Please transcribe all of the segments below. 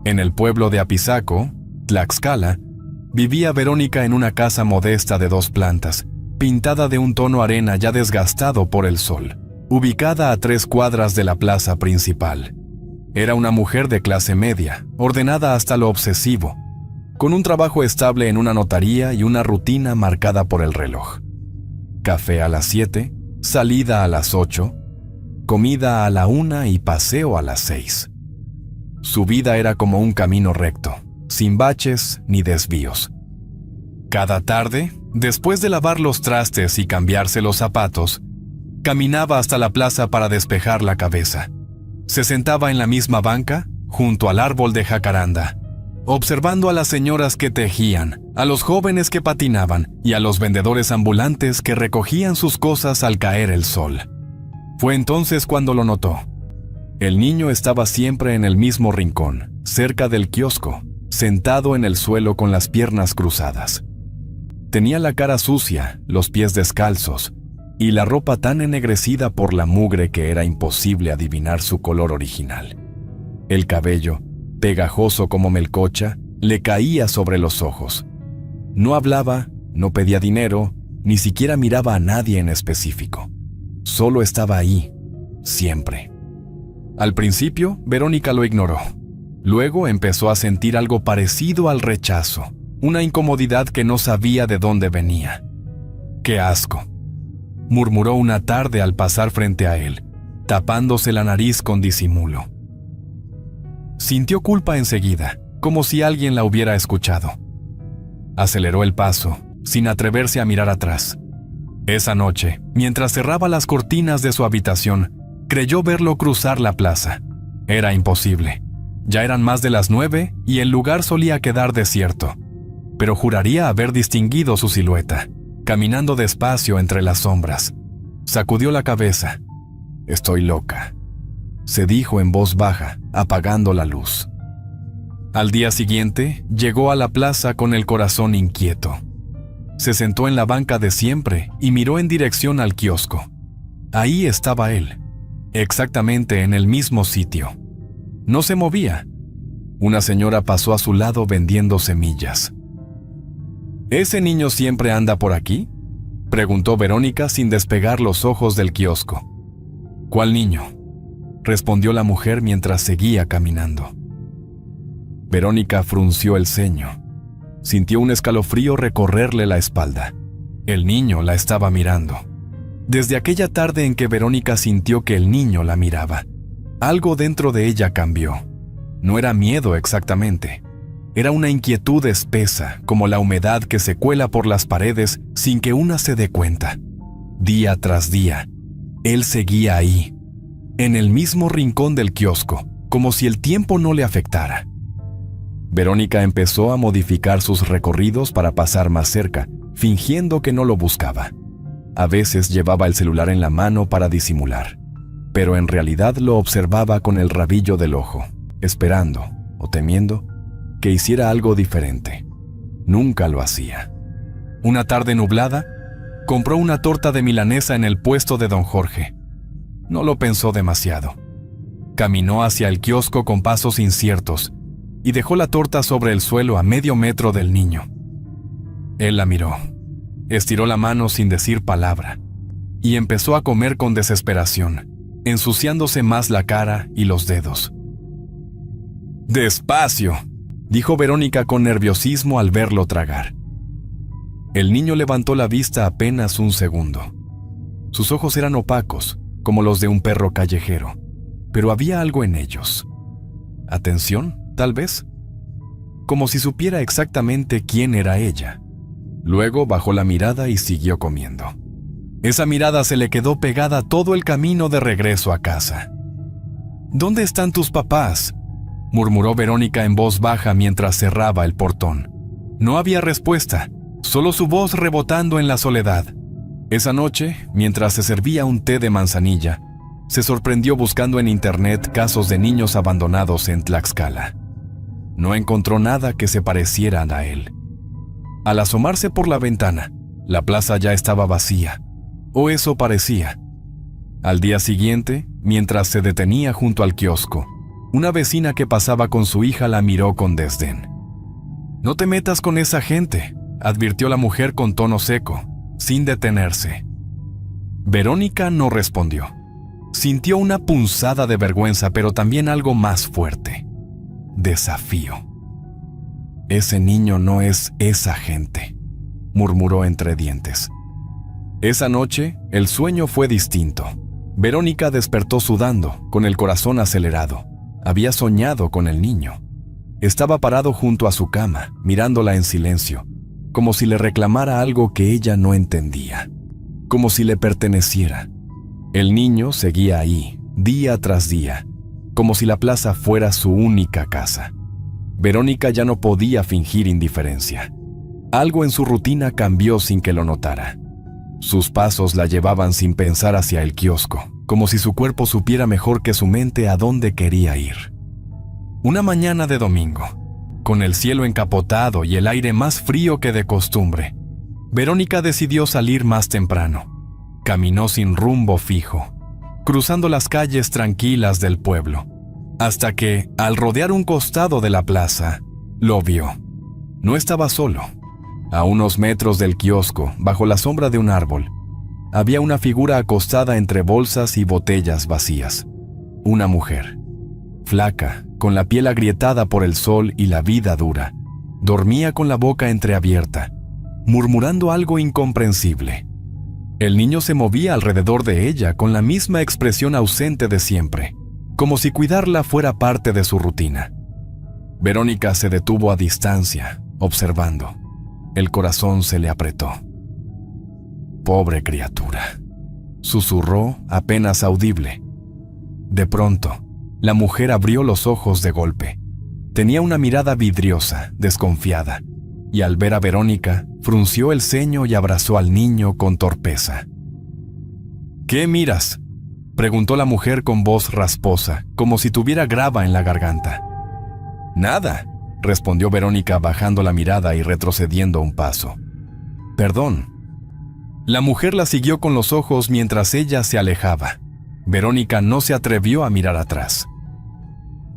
En el pueblo de Apizaco, Tlaxcala, vivía Verónica en una casa modesta de 2 plantas, pintada de un tono arena ya desgastado por el sol, ubicada a 3 cuadras de la plaza principal. Era una mujer de clase media, ordenada hasta lo obsesivo, con un trabajo estable en una notaría y una rutina marcada por el reloj. Café a las 7, salida a las 8, comida a la 1 y paseo a las 6. Su vida era como un camino recto, sin baches ni desvíos. Cada tarde, después de lavar los trastes y cambiarse los zapatos, caminaba hasta la plaza para despejar la cabeza. Se sentaba en la misma banca, junto al árbol de jacaranda, observando a las señoras que tejían, a los jóvenes que patinaban y a los vendedores ambulantes que recogían sus cosas al caer el sol. Fue entonces cuando lo notó. El niño estaba siempre en el mismo rincón, cerca del kiosco, sentado en el suelo con las piernas cruzadas. Tenía la cara sucia, los pies descalzos, y la ropa tan ennegrecida por la mugre que era imposible adivinar su color original. El cabello, pegajoso como melcocha, le caía sobre los ojos. No hablaba, no pedía dinero, ni siquiera miraba a nadie en específico. Solo estaba ahí, siempre. Al principio, Verónica lo ignoró. Luego empezó a sentir algo parecido al rechazo, una incomodidad que no sabía de dónde venía. ¡Qué asco!, murmuró una tarde al pasar frente a él, tapándose la nariz con disimulo. Sintió culpa enseguida, como si alguien la hubiera escuchado. Aceleró el paso, sin atreverse a mirar atrás. Esa noche, mientras cerraba las cortinas de su habitación, creyó verlo cruzar la plaza. Era imposible. Ya eran más de las 9 y el lugar solía quedar desierto, pero juraría haber distinguido su silueta, caminando despacio entre las sombras. Sacudió la cabeza. «Estoy loca», se dijo en voz baja, apagando la luz. Al día siguiente, llegó a la plaza con el corazón inquieto. Se sentó en la banca de siempre y miró en dirección al kiosco. Ahí estaba él, exactamente en el mismo sitio. No se movía. Una señora pasó a su lado vendiendo semillas. «¿Ese niño siempre anda por aquí?», preguntó Verónica sin despegar los ojos del kiosco. «¿Cuál niño?», respondió la mujer mientras seguía caminando. Verónica frunció el ceño. Sintió un escalofrío recorrerle la espalda. El niño la estaba mirando. Desde aquella tarde en que Verónica sintió que el niño la miraba, algo dentro de ella cambió. No era miedo exactamente. Era una inquietud espesa, como la humedad que se cuela por las paredes sin que una se dé cuenta. Día tras día, él seguía ahí, en el mismo rincón del kiosco, como si el tiempo no le afectara. Verónica empezó a modificar sus recorridos para pasar más cerca, fingiendo que no lo buscaba. A veces llevaba el celular en la mano para disimular, pero en realidad lo observaba con el rabillo del ojo, esperando, o temiendo, que hiciera algo diferente. Nunca lo hacía. Una tarde nublada, compró una torta de milanesa en el puesto de don Jorge. No lo pensó demasiado. Caminó hacia el kiosco con pasos inciertos y dejó la torta sobre el suelo a medio metro del niño. Él la miró, estiró la mano sin decir palabra y empezó a comer con desesperación, ensuciándose más la cara y los dedos. «Despacio», dijo Verónica con nerviosismo al verlo tragar. El niño levantó la vista apenas un segundo. Sus ojos eran opacos, como los de un perro callejero, pero había algo en ellos. ¿Atención, tal vez? Como si supiera exactamente quién era ella. Luego bajó la mirada y siguió comiendo. Esa mirada se le quedó pegada todo el camino de regreso a casa. «¿Dónde están tus papás?», murmuró Verónica en voz baja mientras cerraba el portón. No había respuesta, solo su voz rebotando en la soledad. Esa noche, mientras se servía un té de manzanilla, se sorprendió buscando en internet casos de niños abandonados en Tlaxcala. No encontró nada que se pareciera a él. Al asomarse por la ventana, la plaza ya estaba vacía, o eso parecía. Al día siguiente, mientras se detenía junto al kiosco, Una vecina que pasaba con su hija la miró con desdén. «No te metas con esa gente», advirtió la mujer con tono seco, sin detenerse. Verónica no respondió. Sintió una punzada de vergüenza, pero también algo más fuerte: desafío. «Ese niño no es esa gente», murmuró entre dientes. Esa noche, el sueño fue distinto. Verónica despertó sudando, con el corazón acelerado. Había soñado con el niño. Estaba parado junto a su cama, mirándola en silencio, como si le reclamara algo que ella no entendía, como si le perteneciera. El niño seguía ahí, día tras día, como si la plaza fuera su única casa. Verónica ya no podía fingir indiferencia. Algo en su rutina cambió sin que lo notara. Sus pasos la llevaban sin pensar hacia el kiosco, como si su cuerpo supiera mejor que su mente a dónde quería ir. Una mañana de domingo, con el cielo encapotado y el aire más frío que de costumbre, Verónica decidió salir más temprano. Caminó sin rumbo fijo, cruzando las calles tranquilas del pueblo, hasta que, al rodear un costado de la plaza, lo vio. No estaba solo. A unos metros del kiosco, bajo la sombra de un árbol, había una figura acostada entre bolsas y botellas vacías. Una mujer, flaca, con la piel agrietada por el sol y la vida dura, dormía con la boca entreabierta, murmurando algo incomprensible. El niño se movía alrededor de ella con la misma expresión ausente de siempre, como si cuidarla fuera parte de su rutina. Verónica se detuvo a distancia, observando. El corazón se le apretó. «Pobre criatura», susurró apenas audible. De pronto, la mujer abrió los ojos de golpe. Tenía una mirada vidriosa, desconfiada, y al ver a Verónica, frunció el ceño y abrazó al niño con torpeza. «¿Qué miras?», preguntó la mujer con voz rasposa, como si tuviera grava en la garganta. «Nada», respondió Verónica bajando la mirada y retrocediendo un paso. «Perdón». La mujer la siguió con los ojos mientras ella se alejaba. Verónica no se atrevió a mirar atrás.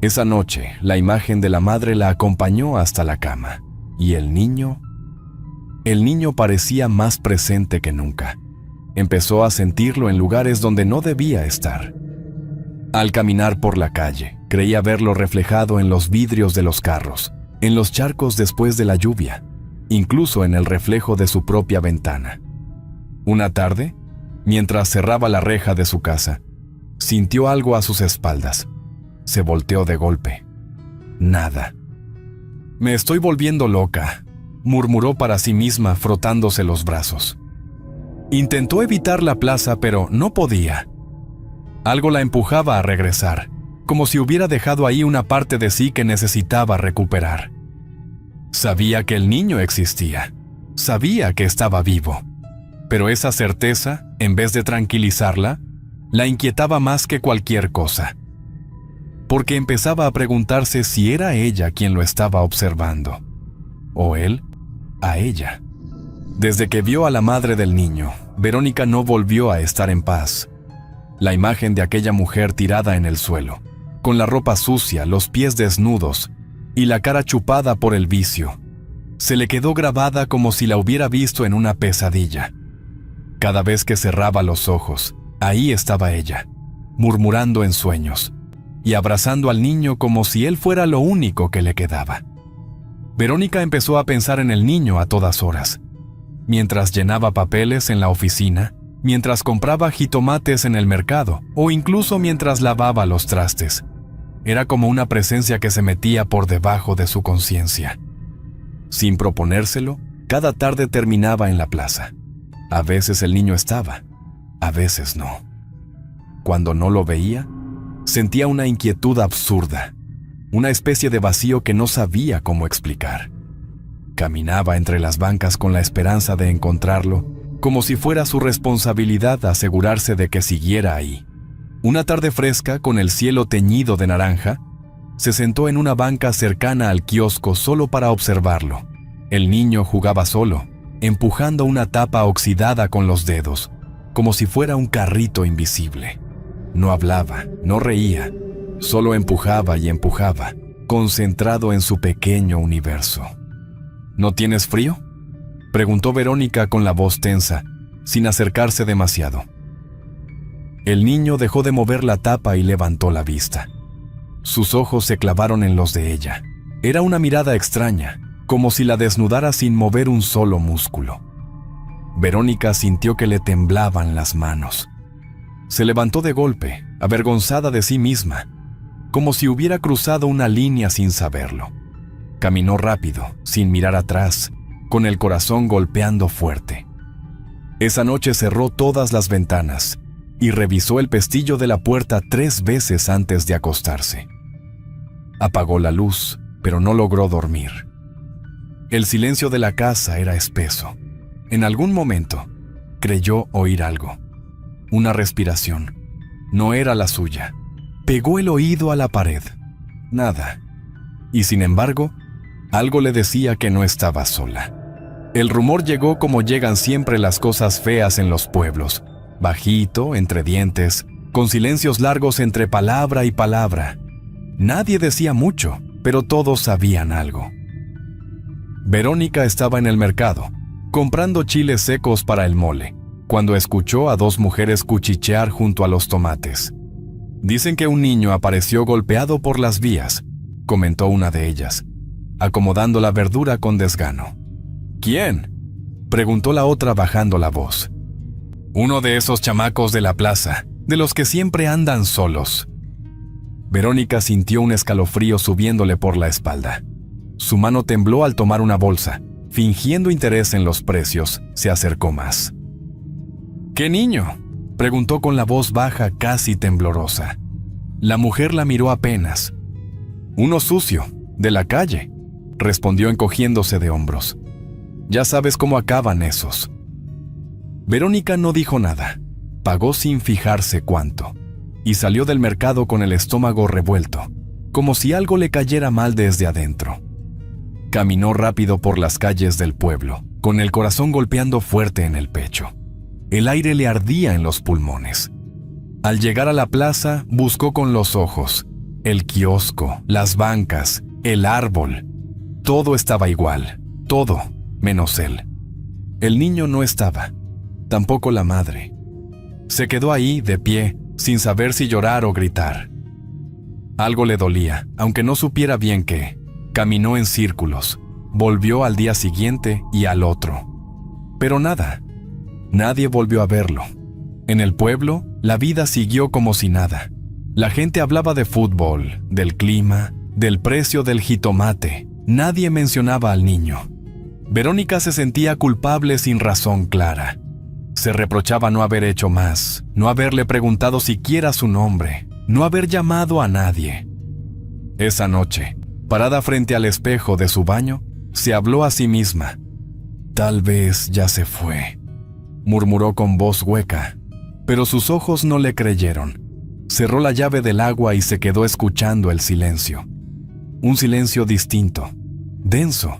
Esa noche, la imagen de la madre la acompañó hasta la cama. ¿Y el niño? El niño parecía más presente que nunca. Empezó a sentirlo en lugares donde no debía estar. Al caminar por la calle, creía verlo reflejado en los vidrios de los carros, en los charcos después de la lluvia, incluso en el reflejo de su propia ventana. Una tarde, mientras cerraba la reja de su casa, sintió algo a sus espaldas. Se volteó de golpe. Nada. «Me estoy volviendo loca», murmuró para sí misma frotándose los brazos. Intentó evitar la plaza, pero no podía. Algo la empujaba a regresar, como si hubiera dejado ahí una parte de sí que necesitaba recuperar. Sabía que el niño existía, sabía que estaba vivo, pero esa certeza, en vez de tranquilizarla, la inquietaba más que cualquier cosa, porque empezaba a preguntarse si era ella quien lo estaba observando, o él a ella. Desde que vio a la madre del niño, Verónica no volvió a estar en paz. La imagen de aquella mujer tirada en el suelo, con la ropa sucia, los pies desnudos y la cara chupada por el vicio, se le quedó grabada como si la hubiera visto en una pesadilla. Cada vez que cerraba los ojos, ahí estaba ella, murmurando en sueños y abrazando al niño como si él fuera lo único que le quedaba. Verónica empezó a pensar en el niño a todas horas, mientras llenaba papeles en la oficina, mientras compraba jitomates en el mercado o incluso mientras lavaba los trastes. Era como una presencia que se metía por debajo de su conciencia. Sin proponérselo, cada tarde terminaba en la plaza. A veces el niño estaba, a veces no. Cuando no lo veía, sentía una inquietud absurda, una especie de vacío que no sabía cómo explicar. Caminaba entre las bancas con la esperanza de encontrarlo, como si fuera su responsabilidad asegurarse de que siguiera ahí. Una tarde fresca, con el cielo teñido de naranja, se sentó en una banca cercana al kiosco solo para observarlo. El niño jugaba solo, empujando una tapa oxidada con los dedos, como si fuera un carrito invisible. No hablaba, no reía, Solo empujaba y empujaba, concentrado en su pequeño universo. ¿No tienes frío?, preguntó Verónica con la voz tensa, sin acercarse demasiado. El niño dejó de mover la tapa y levantó la vista. Sus ojos se clavaron en los de ella. Era una mirada extraña, como si la desnudara sin mover un solo músculo. Verónica sintió que le temblaban las manos. Se levantó de golpe, avergonzada de sí misma, como si hubiera cruzado una línea sin saberlo. Caminó rápido, sin mirar atrás, con el corazón golpeando fuerte. Esa noche cerró todas las ventanas y revisó el pestillo de la puerta 3 veces antes de acostarse. Apagó la luz, pero no logró dormir. El silencio de la casa era espeso. En algún momento, creyó oír algo. Una respiración. No era la suya. Pegó el oído a la pared. Nada. Y sin embargo, algo le decía que no estaba sola. El rumor llegó como llegan siempre las cosas feas en los pueblos, bajito, entre dientes, con silencios largos entre palabra y palabra. Nadie decía mucho, pero todos sabían algo. Verónica estaba en el mercado, comprando chiles secos para el mole, cuando escuchó a 2 mujeres cuchichear junto a los tomates. Dicen que un niño apareció golpeado por las vías, comentó una de ellas, acomodando la verdura con desgano. ¿Quién?, preguntó la otra bajando la voz. Uno de esos chamacos de la plaza, de los que siempre andan solos. Verónica sintió un escalofrío subiéndole por la espalda. Su mano tembló al tomar una bolsa. Fingiendo interés en los precios, se acercó más. ¿Qué niño?, preguntó con la voz baja, casi temblorosa. La mujer la miró apenas. Uno sucio, de la calle, respondió encogiéndose de hombros. Ya sabes cómo acaban esos. Verónica no dijo nada. Pagó sin fijarse cuánto. Y salió del mercado con el estómago revuelto, como si algo le cayera mal desde adentro. Caminó rápido por las calles del pueblo, con el corazón golpeando fuerte en el pecho. El aire le ardía en los pulmones. Al llegar a la plaza, buscó con los ojos. El kiosco, las bancas, el árbol. Todo estaba igual, todo, menos él. El niño no estaba, tampoco la madre. Se quedó ahí, de pie, sin saber si llorar o gritar. Algo le dolía, aunque no supiera bien qué. Caminó en círculos, volvió al día siguiente y al otro. Pero nada, nadie volvió a verlo. En el pueblo, la vida siguió como si nada. La gente hablaba de fútbol, del clima, del precio del jitomate. Nadie mencionaba al niño. Verónica se sentía culpable sin razón clara. Se reprochaba no haber hecho más, no haberle preguntado siquiera su nombre, no haber llamado a nadie. Esa noche, parada frente al espejo de su baño, se habló a sí misma. Tal vez ya se fue, murmuró con voz hueca, pero sus ojos no le creyeron. Cerró la llave del agua y se quedó escuchando el silencio. Un silencio distinto, denso,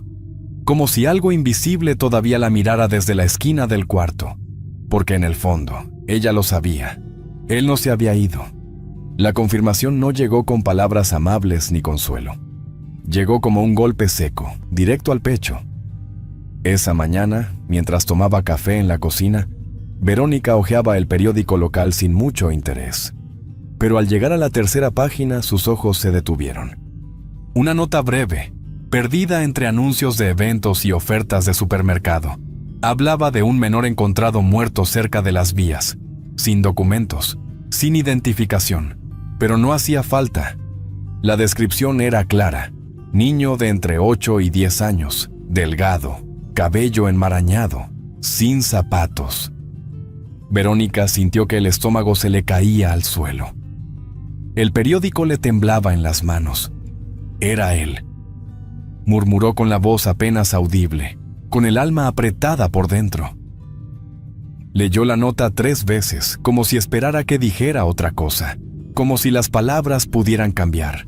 como si algo invisible todavía la mirara desde la esquina del cuarto, porque en el fondo, ella lo sabía. Él no se había ido. La confirmación no llegó con palabras amables ni consuelo. Llegó como un golpe seco, directo al pecho. Esa mañana, mientras tomaba café en la cocina, Verónica hojeaba el periódico local sin mucho interés. Pero al llegar a la 3ª página, sus ojos se detuvieron. Una nota breve, perdida entre anuncios de eventos y ofertas de supermercado, hablaba de un menor encontrado muerto cerca de las vías, sin documentos, sin identificación, pero no hacía falta. La descripción era clara: niño de entre 8 y 10 años, delgado, cabello enmarañado, sin zapatos. Verónica sintió que el estómago se le caía al suelo. El periódico le temblaba en las manos. Era él. Murmuró con la voz apenas audible, con el alma apretada por dentro. Leyó la nota 3 veces, como si esperara que dijera otra cosa, como si las palabras pudieran cambiar.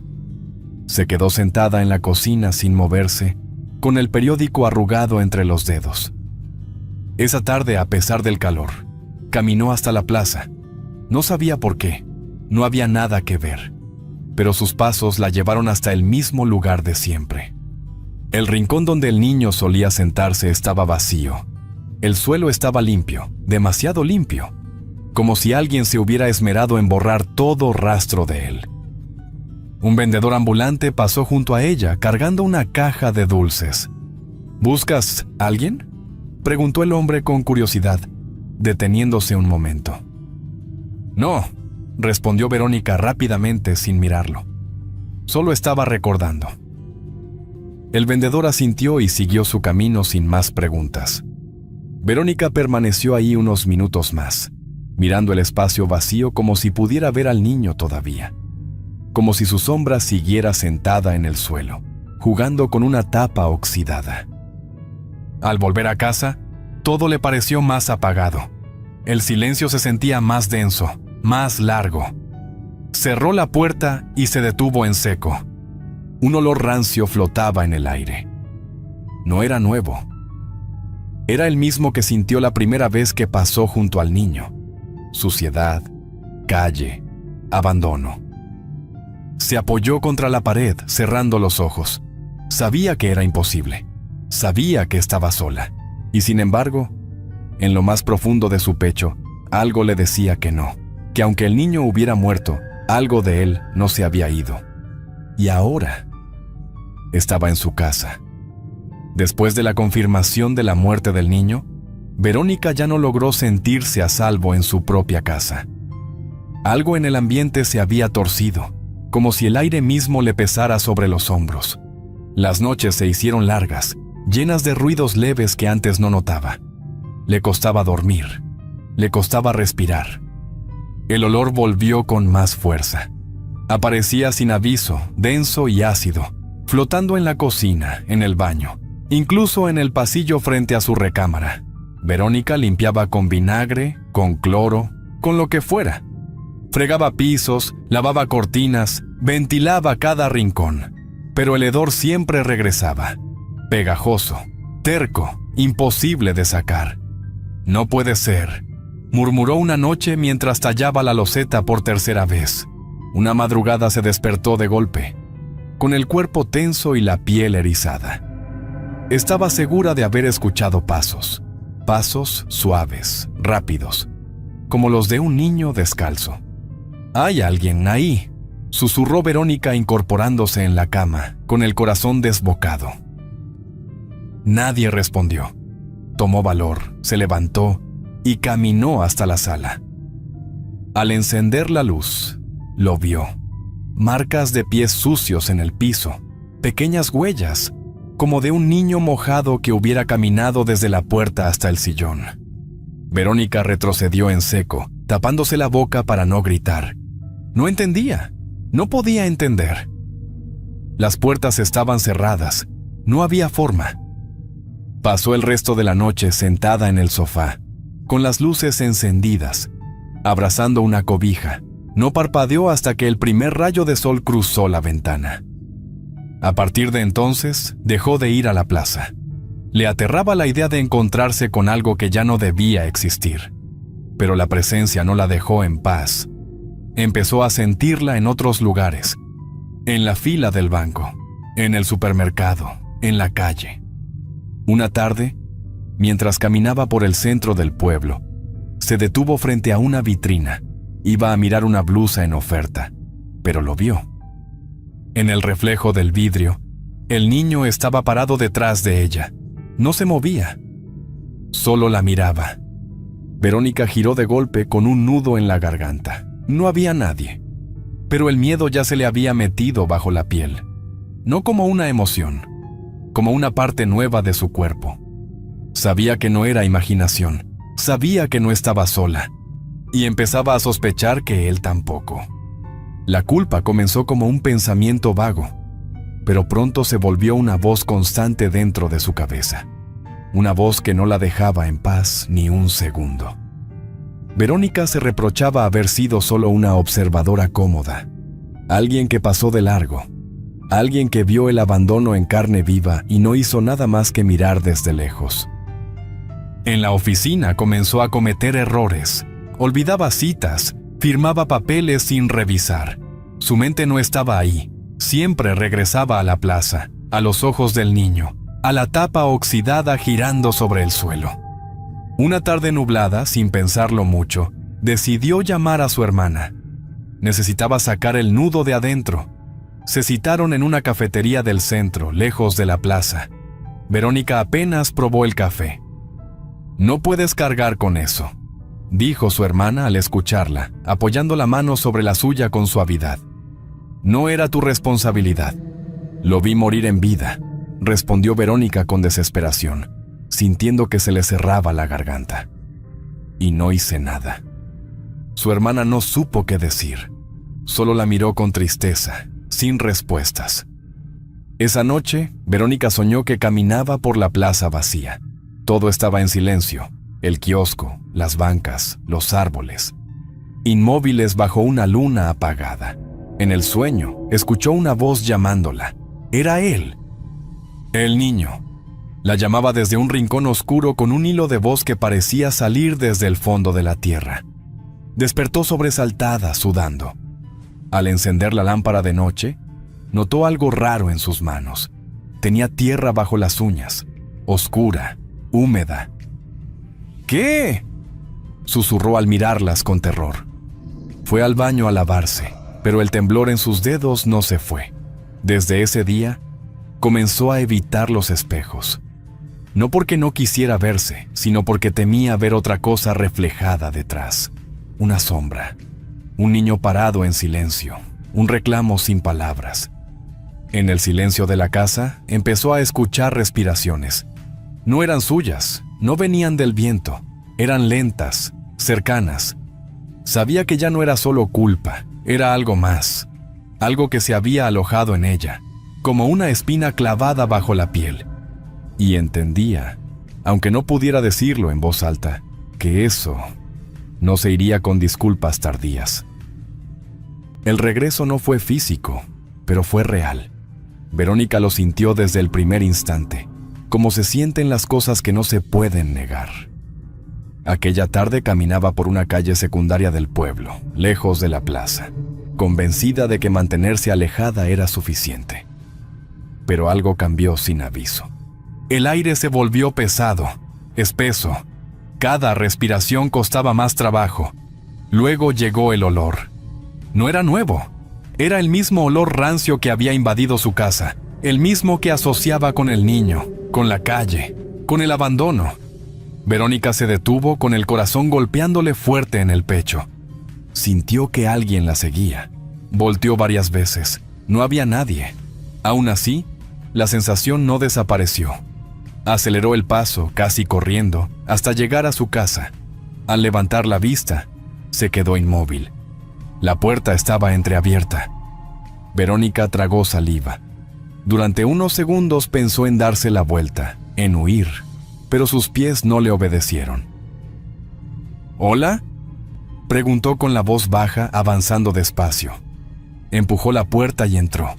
Se quedó sentada en la cocina sin moverse, con el periódico arrugado entre los dedos. Esa tarde, a pesar del calor, caminó hasta la plaza. No sabía por qué, no había nada que ver. pero sus pasos la llevaron hasta el mismo lugar de siempre. El rincón donde el niño solía sentarse estaba vacío. El suelo estaba limpio, demasiado limpio, como si alguien se hubiera esmerado en borrar todo rastro de él. Un vendedor ambulante pasó junto a ella cargando una caja de dulces. ¿Buscas a alguien?, preguntó el hombre con curiosidad, deteniéndose un momento. No, respondió Verónica rápidamente sin mirarlo. Solo estaba recordando. El vendedor asintió y siguió su camino sin más preguntas. Verónica permaneció ahí unos minutos más, mirando el espacio vacío como si pudiera ver al niño todavía, como si su sombra siguiera sentada en el suelo, jugando con una tapa oxidada. Al volver a casa, todo le pareció más apagado. El silencio se sentía más denso, más largo. Cerró la puerta y se detuvo en seco. Un olor rancio flotaba en el aire. No era nuevo. Era el mismo que sintió la primera vez que pasó junto al niño. Suciedad, calle, abandono. Se apoyó contra la pared, cerrando los ojos. Sabía que era imposible. Sabía que estaba sola. Y sin embargo, en lo más profundo de su pecho, algo le decía que no, que aunque el niño hubiera muerto, algo de él no se había ido. Y ahora estaba en su casa. Después de la confirmación de la muerte del niño, Verónica ya no logró sentirse a salvo en su propia casa. Algo en el ambiente se había torcido, como si el aire mismo le pesara sobre los hombros. Las noches se hicieron largas, llenas de ruidos leves que antes no notaba. Le costaba dormir, le costaba respirar. El olor volvió con más fuerza. Aparecía sin aviso, denso y ácido, flotando en la cocina, en el baño, incluso en el pasillo frente a su recámara. Verónica limpiaba con vinagre, con cloro, con lo que fuera. Fregaba pisos, lavaba cortinas, ventilaba cada rincón, pero el hedor siempre regresaba. Pegajoso, terco, imposible de sacar. No puede ser, murmuró una noche mientras tallaba la loseta por tercera vez. Una madrugada se despertó de golpe, con el cuerpo tenso y la piel erizada. Estaba segura de haber escuchado pasos, pasos suaves, rápidos, como los de un niño descalzo. «Hay alguien ahí», susurró Verónica incorporándose en la cama, con el corazón desbocado. Nadie respondió. Tomó valor, se levantó y caminó hasta la sala. Al encender la luz, lo vio. Marcas de pies sucios en el piso, pequeñas huellas, como de un niño mojado que hubiera caminado desde la puerta hasta el sillón. Verónica retrocedió en seco, tapándose la boca para no gritar. No entendía, no podía entender. Las puertas estaban cerradas, no había forma. Pasó el resto de la noche sentada en el sofá, con las luces encendidas, abrazando una cobija. No parpadeó hasta que el primer rayo de sol cruzó la ventana. A partir de entonces, dejó de ir a la plaza. Le aterraba la idea de encontrarse con algo que ya no debía existir. Pero la presencia no la dejó en paz. Empezó a sentirla en otros lugares, en la fila del banco, en el supermercado, en la calle. Una tarde, mientras caminaba por el centro del pueblo, se detuvo frente a una vitrina. Iba a mirar una blusa en oferta, pero lo vio. En el reflejo del vidrio, el niño estaba parado detrás de ella. No se movía. Solo la miraba. Verónica giró de golpe con un nudo en la garganta. No había nadie, pero el miedo ya se le había metido bajo la piel. No como una emoción, como una parte nueva de su cuerpo. Sabía que no era imaginación. Sabía que no estaba sola. Y empezaba a sospechar que él tampoco. La culpa comenzó como un pensamiento vago, pero pronto se volvió una voz constante dentro de su cabeza. Una voz que no la dejaba en paz ni un segundo. Verónica se reprochaba haber sido solo una observadora cómoda, alguien que pasó de largo, alguien que vio el abandono en carne viva y no hizo nada más que mirar desde lejos. En la oficina comenzó a cometer errores. Olvidaba citas, firmaba papeles sin revisar. Su mente no estaba ahí. Siempre regresaba a la plaza, a los ojos del niño, a la tapa oxidada girando sobre el suelo. Una tarde nublada, sin pensarlo mucho, decidió llamar a su hermana. Necesitaba sacar el nudo de adentro. Se citaron en una cafetería del centro, lejos de la plaza. Verónica apenas probó el café. «No puedes cargar con eso», dijo su hermana al escucharla, apoyando la mano sobre la suya con suavidad. «No era tu responsabilidad. Lo vi morir en vida», respondió Verónica con desesperación, sintiendo que se le cerraba la garganta. «Y no hice nada». Su hermana no supo qué decir. Solo la miró con tristeza, sin respuestas. Esa noche, Verónica soñó que caminaba por la plaza vacía. Todo estaba en silencio: el kiosco, las bancas, los árboles, inmóviles bajo una luna apagada. En el sueño, escuchó una voz llamándola. Era él. El niño. La llamaba desde un rincón oscuro con un hilo de voz que parecía salir desde el fondo de la tierra. Despertó sobresaltada, sudando. Al encender la lámpara de noche, notó algo raro en sus manos. Tenía tierra bajo las uñas, oscura, húmeda. «¿Qué?», susurró al mirarlas con terror. Fue al baño a lavarse, pero el temblor en sus dedos no se fue. Desde ese día, comenzó a evitar los espejos. No porque no quisiera verse, sino porque temía ver otra cosa reflejada detrás. Una sombra, un niño parado en silencio, un reclamo sin palabras. En el silencio de la casa, empezó a escuchar respiraciones. No eran suyas, no venían del viento, eran lentas, cercanas. Sabía que ya no era solo culpa, era algo más, algo que se había alojado en ella, como una espina clavada bajo la piel. Y entendía, aunque no pudiera decirlo en voz alta, que eso no se iría con disculpas tardías. El regreso no fue físico, pero fue real. Verónica lo sintió desde el primer instante, como se sienten las cosas que no se pueden negar. Aquella tarde caminaba por una calle secundaria del pueblo, lejos de la plaza, convencida de que mantenerse alejada era suficiente. Pero algo cambió sin aviso. El aire se volvió pesado, espeso. Cada respiración costaba más trabajo. Luego llegó el olor. No era nuevo. Era el mismo olor rancio que había invadido su casa, el mismo que asociaba con el niño, con la calle, con el abandono. Verónica se detuvo con el corazón golpeándole fuerte en el pecho. Sintió que alguien la seguía. Volteó varias veces. No había nadie. Aún así, la sensación no desapareció. Aceleró el paso, casi corriendo, hasta llegar a su casa. Al levantar la vista, se quedó inmóvil. La puerta estaba entreabierta. Verónica tragó saliva. Durante unos segundos pensó en darse la vuelta, en huir, pero sus pies no le obedecieron. «¿Hola?», preguntó con la voz baja, avanzando despacio. Empujó la puerta y entró.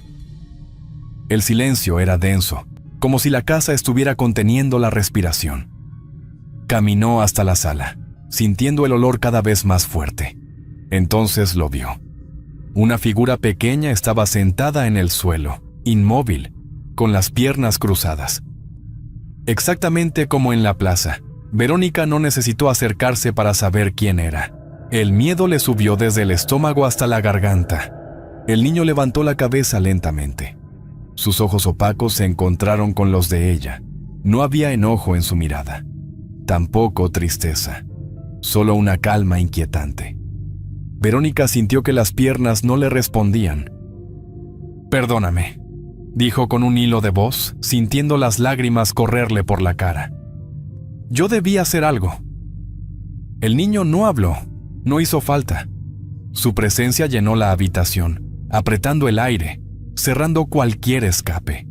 El silencio era denso, como si la casa estuviera conteniendo la respiración. Caminó hasta la sala, sintiendo el olor cada vez más fuerte. Entonces lo vio. Una figura pequeña estaba sentada en el suelo, inmóvil, con las piernas cruzadas. Exactamente como en la plaza, Verónica no necesitó acercarse para saber quién era. El miedo le subió desde el estómago hasta la garganta. El niño levantó la cabeza lentamente. Sus ojos opacos se encontraron con los de ella. No había enojo en su mirada, tampoco tristeza, solo una calma inquietante. Verónica sintió que las piernas no le respondían. «Perdóname», dijo con un hilo de voz, sintiendo las lágrimas correrle por la cara. «Yo debía hacer algo». El niño no habló, no hizo falta. Su presencia llenó la habitación, apretando el aire, cerrando cualquier escape.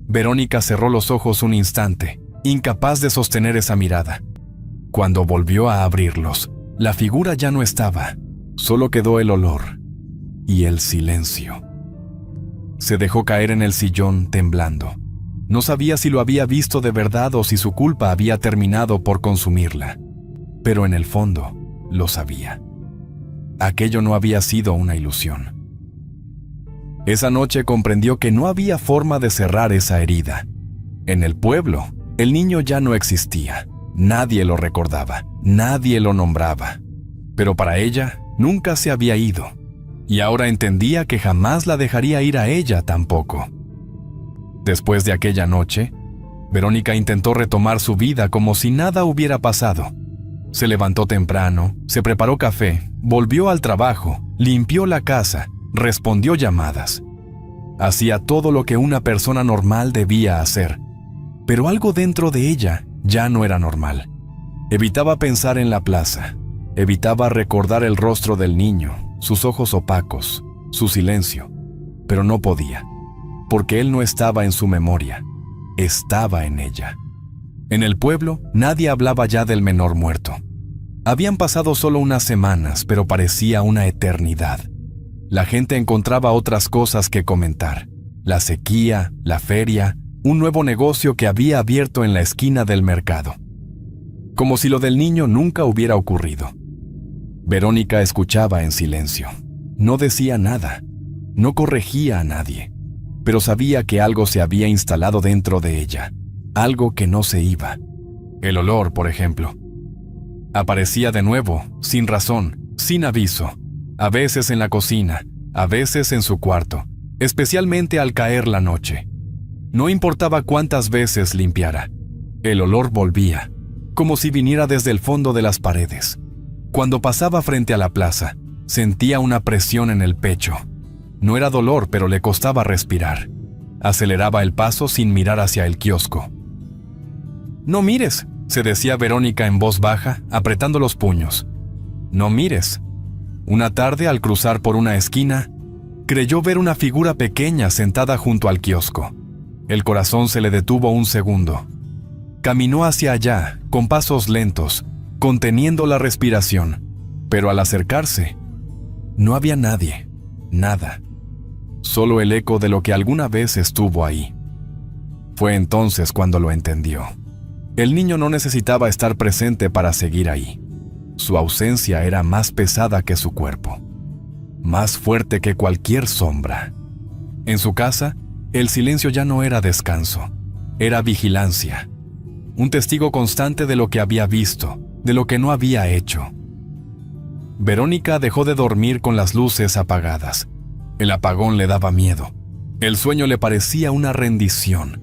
Verónica cerró los ojos un instante, incapaz de sostener esa mirada. Cuando volvió a abrirlos, la figura ya no estaba, solo quedó el olor y el silencio. Se dejó caer en el sillón temblando. No sabía si lo había visto de verdad o si su culpa había terminado por consumirla, pero en el fondo lo sabía. Aquello no había sido una ilusión. Esa noche comprendió que no había forma de cerrar esa herida. En el pueblo, el niño ya no existía. Nadie lo recordaba, nadie lo nombraba. Pero para ella, nunca se había ido. Y ahora entendía que jamás la dejaría ir a ella tampoco. Después de aquella noche, Verónica intentó retomar su vida como si nada hubiera pasado. Se levantó temprano, se preparó café, volvió al trabajo, limpió la casa, respondió llamadas. Hacía todo lo que una persona normal debía hacer. Pero algo dentro de ella ya no era normal. Evitaba pensar en la plaza. Evitaba recordar el rostro del niño, sus ojos opacos, su silencio. Pero no podía, porque él no estaba en su memoria. Estaba en ella. En el pueblo, nadie hablaba ya del menor muerto. Habían pasado solo unas semanas, pero parecía una eternidad. La gente encontraba otras cosas que comentar. La sequía, la feria, un nuevo negocio que había abierto en la esquina del mercado. Como si lo del niño nunca hubiera ocurrido. Verónica escuchaba en silencio. No decía nada. No corregía a nadie. Pero sabía que algo se había instalado dentro de ella. Algo que no se iba. El olor, por ejemplo. Aparecía de nuevo, sin razón, sin aviso. A veces en la cocina, a veces en su cuarto, especialmente al caer la noche. No importaba cuántas veces limpiara. El olor volvía, como si viniera desde el fondo de las paredes. Cuando pasaba frente a la plaza, sentía una presión en el pecho. No era dolor, pero le costaba respirar. Aceleraba el paso sin mirar hacia el kiosco. «No mires», se decía Verónica en voz baja, apretando los puños. «No mires». Una tarde, al cruzar por una esquina, creyó ver una figura pequeña sentada junto al kiosco. El corazón se le detuvo un segundo. Caminó hacia allá, con pasos lentos, conteniendo la respiración. Pero al acercarse, no había nadie, nada. Solo el eco de lo que alguna vez estuvo ahí. Fue entonces cuando lo entendió. El niño no necesitaba estar presente para seguir ahí. Su ausencia era más pesada que su cuerpo, más fuerte que cualquier sombra. En su casa, el silencio ya no era descanso, era vigilancia. Un testigo constante de lo que había visto, de lo que no había hecho. Verónica dejó de dormir con las luces apagadas. El apagón le daba miedo. El sueño le parecía una rendición.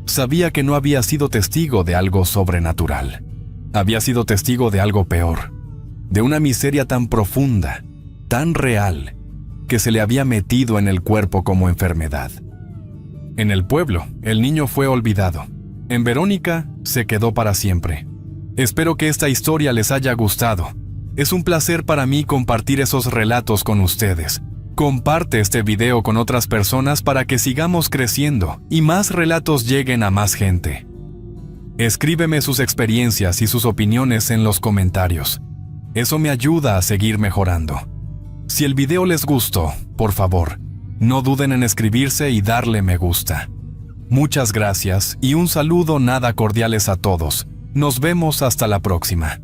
Sabía que no había sido testigo de algo sobrenatural. Había sido testigo de algo peor, de una miseria tan profunda, tan real, que se le había metido en el cuerpo como enfermedad. En el pueblo, el niño fue olvidado. En Verónica, se quedó para siempre. Espero que esta historia les haya gustado. Es un placer para mí compartir esos relatos con ustedes. Comparte este video con otras personas para que sigamos creciendo y más relatos lleguen a más gente. Escríbeme sus experiencias y sus opiniones en los comentarios. Eso me ayuda a seguir mejorando. Si el video les gustó, por favor, no duden en escribirse y darle me gusta. Muchas gracias y un saludo nada cordiales a todos. Nos vemos hasta la próxima.